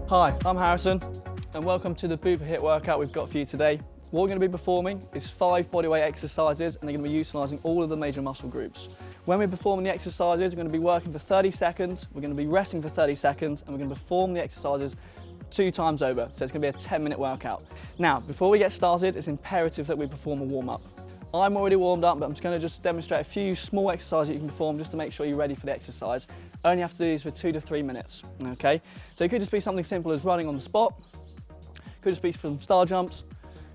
Hi, I'm Harrison and welcome to the Bupa HIIT workout we've got for you today. What we're going to be performing is 5 bodyweight exercises and they're going to be utilising all of the major muscle groups. When we're performing the exercises, we're going to be working for 30 seconds, we're going to be resting for 30 seconds and we're going to perform the exercises 2 times over. So it's going to be a 10-minute workout. Now, before we get started, it's imperative that we perform a warm-up. I'm already warmed up, but I'm just going to demonstrate a few small exercises you can perform just to make sure you're ready for the exercise. Only have to do these for 2 to 3 minutes, okay? So it could just be something simple as running on the spot, could just be some star jumps,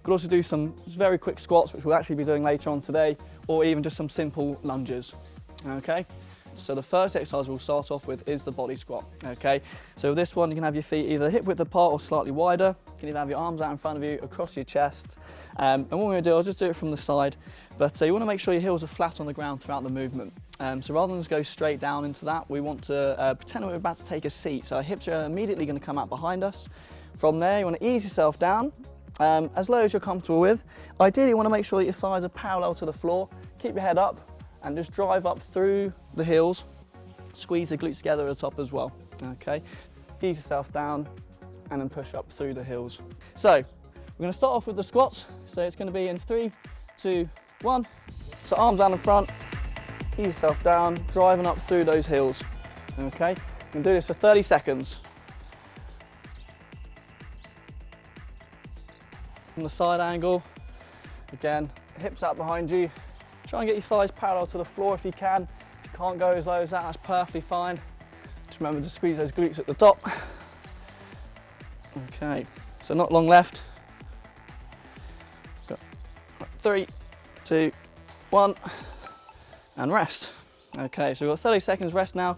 could also do some very quick squats, which we'll actually be doing later on today, or even just some simple lunges, okay? So the first exercise we'll start off with is the body squat, okay? So with this one, you can have your feet either hip width apart or slightly wider. You can even have your arms out in front of you, across your chest. And what we're gonna do, I'll just do it from the side, but you wanna make sure your heels are flat on the ground throughout the movement. So rather than just go straight down into that, we want to pretend we're about to take a seat. So our hips are immediately gonna come out behind us. From there, you wanna ease yourself down, as low as you're comfortable with. Ideally, you wanna make sure that your thighs are parallel to the floor. Keep your head up and just drive up through the heels. Squeeze the glutes together at the top as well, okay? Ease yourself down and then push up through the heels. So, we're gonna start off with the squats. So it's gonna be in 3, 2, 1. So arms down in front, ease yourself down, driving up through those heels, okay? You can do this for 30 seconds. From the side angle, again, hips out behind you. Try and get your thighs parallel to the floor if you can. If you can't go as low as that, that's perfectly fine. Just remember to squeeze those glutes at the top. Okay, so not long left. 3, 2, 1, and rest. Okay, so we've got 30 seconds rest now.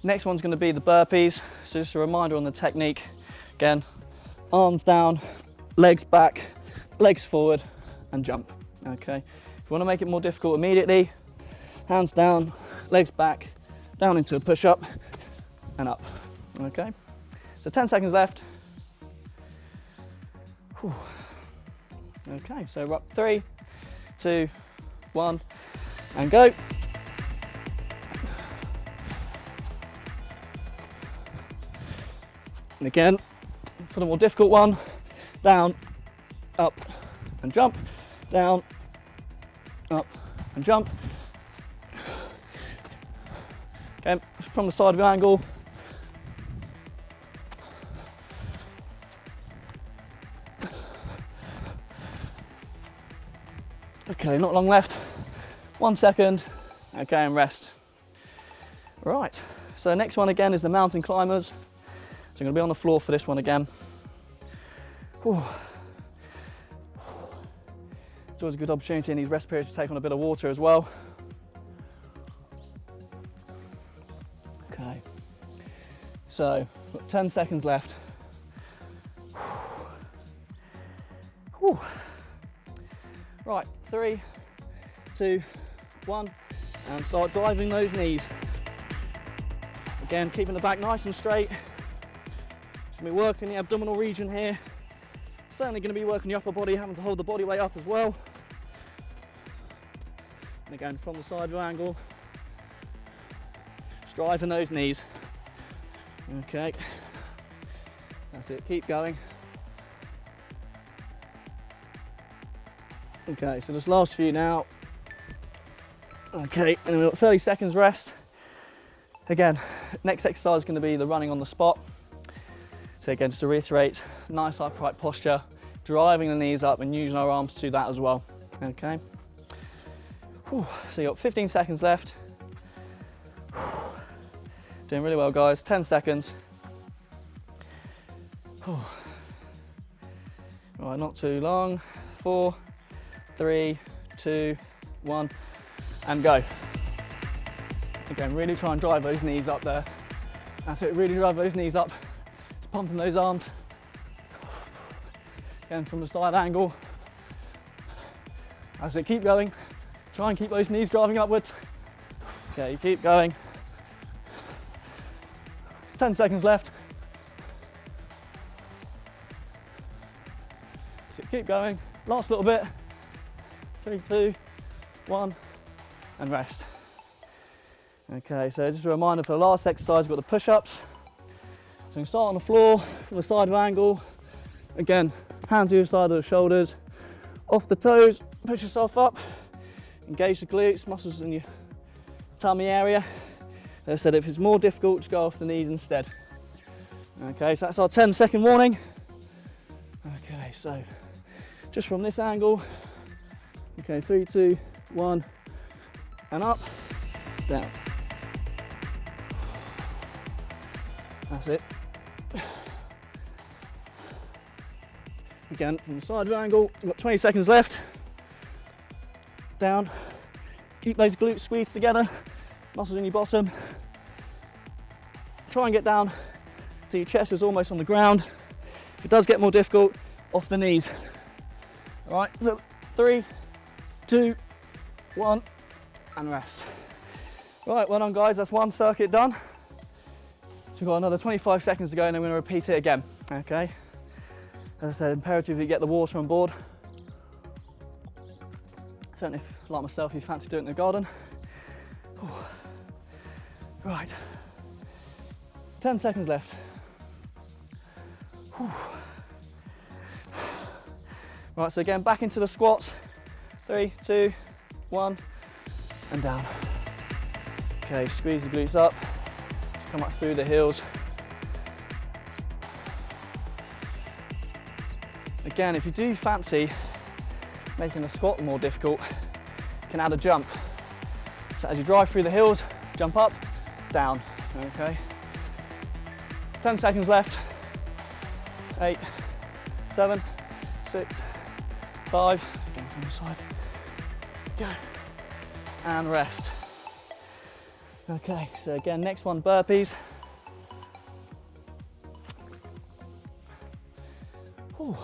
Next one's going to be the burpees. So just a reminder on the technique. Again, arms down, legs back, legs forward, and jump. Okay, if you want to make it more difficult immediately, hands down, legs back, down into a push-up, and up. Okay, so 10 seconds left. Whew. Okay, so we're up 3, 2, 1, and go. And again, for the more difficult one, down, up, and jump, down, up, and jump. Okay, from the side of your angle. Okay, not long left. 1 second. Okay, and rest. Right, so next one again is the mountain climbers. So I'm gonna be on the floor for this one again. Whew. It's always a good opportunity in these rest periods to take on a bit of water as well. Okay, so got 10 seconds left. Whew. Right, 3, 2, 1, and start driving those knees. Again, keeping the back nice and straight. Just gonna be working the abdominal region here. Certainly gonna be working the upper body, having to hold the body weight up as well. And again, from the side view angle, just driving those knees. Okay, that's it, keep going. Okay, so this last few now. Okay, and we've got 30 seconds rest. Again, next exercise is going to be the running on the spot. So again, just to reiterate, nice upright posture, driving the knees up and using our arms to do that as well. Okay. Whew. So you've got 15 seconds left. Whew. Doing really well, guys. 10 seconds. Whew. Right, not too long. 4, 3, 2, 1, and go. Again, really try and drive those knees up there. That's it, really drive those knees up. Just pumping those arms. Again, from the side angle. That's it, keep going. Try and keep those knees driving upwards. Okay, keep going. 10 seconds left. So keep going. Last little bit. 3, 2, 1, and rest. Okay, so just a reminder for the last exercise, we've got the push-ups. So you can start on the floor from the side of angle. Again, hands to the side of the shoulders, off the toes, push yourself up, engage the glutes, muscles in your tummy area. As I said, if it's more difficult, just go off the knees instead. Okay, so that's our 10-second warning. Okay, so just from this angle. Okay, 3, 2, 1, and up, down. That's it. Again, from the side of angle, you've got 20 seconds left. Down. Keep those glutes squeezed together, muscles in your bottom. Try and get down so your chest is almost on the ground. If it does get more difficult, off the knees. All right, so 3, 2, 1, and rest. Right, well done guys, that's one circuit done. So we've got another 25 seconds to go and then we're gonna repeat it again, okay? As I said, imperative you get the water on board. Certainly, if, like myself, you fancy doing it in the garden. Ooh. Right, 10 seconds left. Ooh. Right, so again, back into the squats. 3, 2, 1, and down. Okay, squeeze the glutes up. Just come up through the heels. Again, if you do fancy making the squat more difficult, you can add a jump. So as you drive through the hills, jump up, down, okay? 10 seconds left. 8, 7, 6, 5, again from the side, go, and rest. Okay, so again, next one, burpees. Ooh.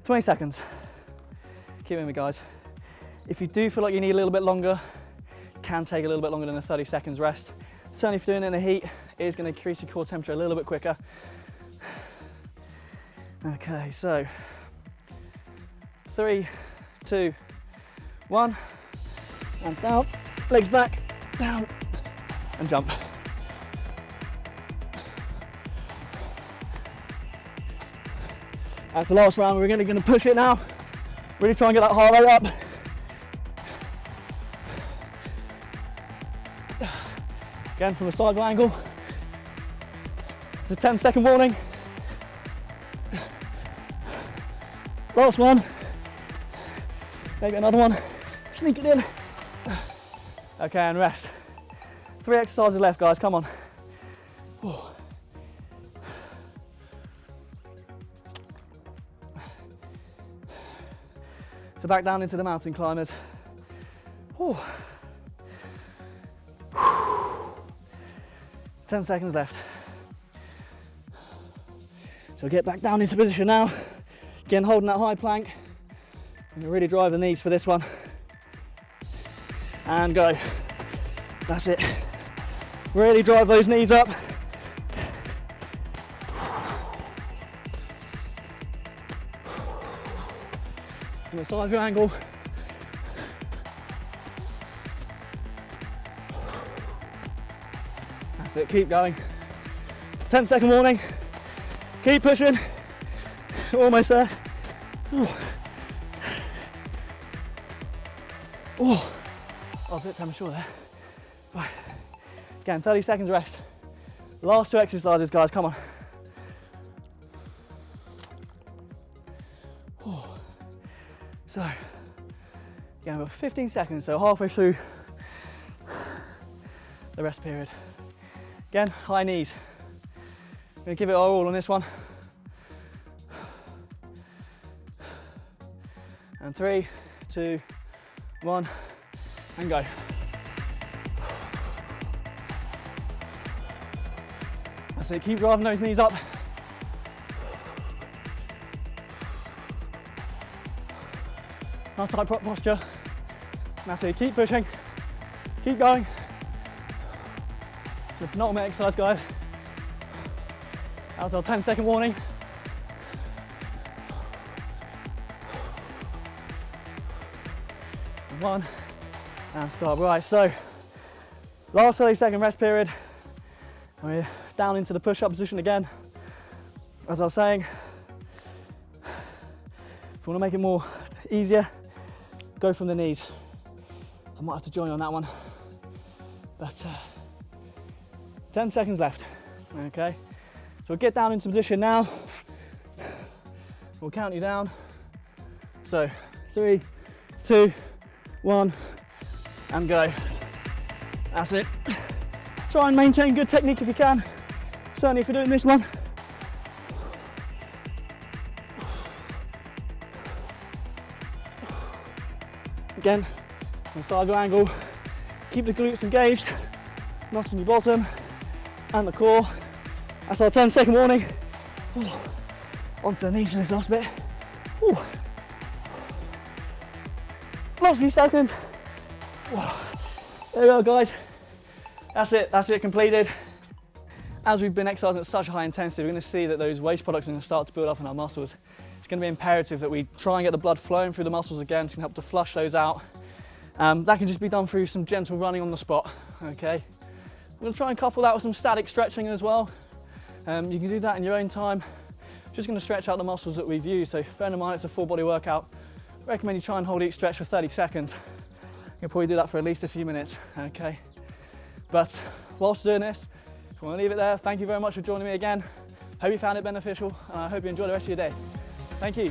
20 seconds. Keep with me, guys. If you do feel like you need a little bit longer, you can take a little bit longer than a 30 seconds rest. Certainly if you're doing it in the heat, it is going to increase your core temperature a little bit quicker. Okay, so 3, 2, 1, and down, legs back, down, and jump. That's the last round. We're going to push it now. Really try and get that heart rate up. Again, from the side angle. It's a 10-second warning. Last one. Maybe another one. Sneak it in. Okay, and rest. 3 exercises left, guys. Come on. Whoa. So back down into the mountain climbers. Whew. 10 seconds left. So get back down into position now. Again, holding that high plank. And really drive the knees for this one. And go. That's it. Really drive those knees up. From the side of your angle. That's it, keep going. 10-second warning. Keep pushing. Almost there. Oh, a bit premature there. Right. Again, 30 seconds rest. Last 2 exercises, guys, come on. So, again, we've got 15 seconds, so halfway through the rest period. Again, high knees. We're gonna give it our all on this one. And 3, 2, 1, and go. That's it, keep driving those knees up. Nice tight prop posture. That's it, keep pushing, keep going. It's a penultimate exercise, guys. That was our 10-second warning. 1, and stop. Right, so last 30-second rest period. And we're down into the push-up position again. As I was saying, if you want to make it more easier, go from the knees. I might have to join you on that one, but 10 seconds left, okay? So we'll get down into position now. We'll count you down. So 3, 2, 1, and go. That's it. Try and maintain good technique if you can. Certainly if you're doing this one. Again, massage your angle. Keep the glutes engaged. Nice in your bottom and the core. That's our 10-second warning. Onto the knees in this last bit. Last few seconds. There we go, guys. That's it completed. As we've been exercising at such a high intensity, we're going to see that those waste products are going to start to build up in our muscles. It's going to be imperative that we try and get the blood flowing through the muscles again. It's going to help to flush those out. That can just be done through some gentle running on the spot, okay? We're going to try and couple that with some static stretching as well. You can do that in your own time. Just going to stretch out the muscles that we've used. So bear in mind it's a full body workout. I recommend you try and hold each stretch for 30 seconds. You'll probably do that for at least a few minutes, okay? But whilst doing this, if you want to leave it there, thank you very much for joining me again. Hope you found it beneficial, and I hope you enjoy the rest of your day. Thank you.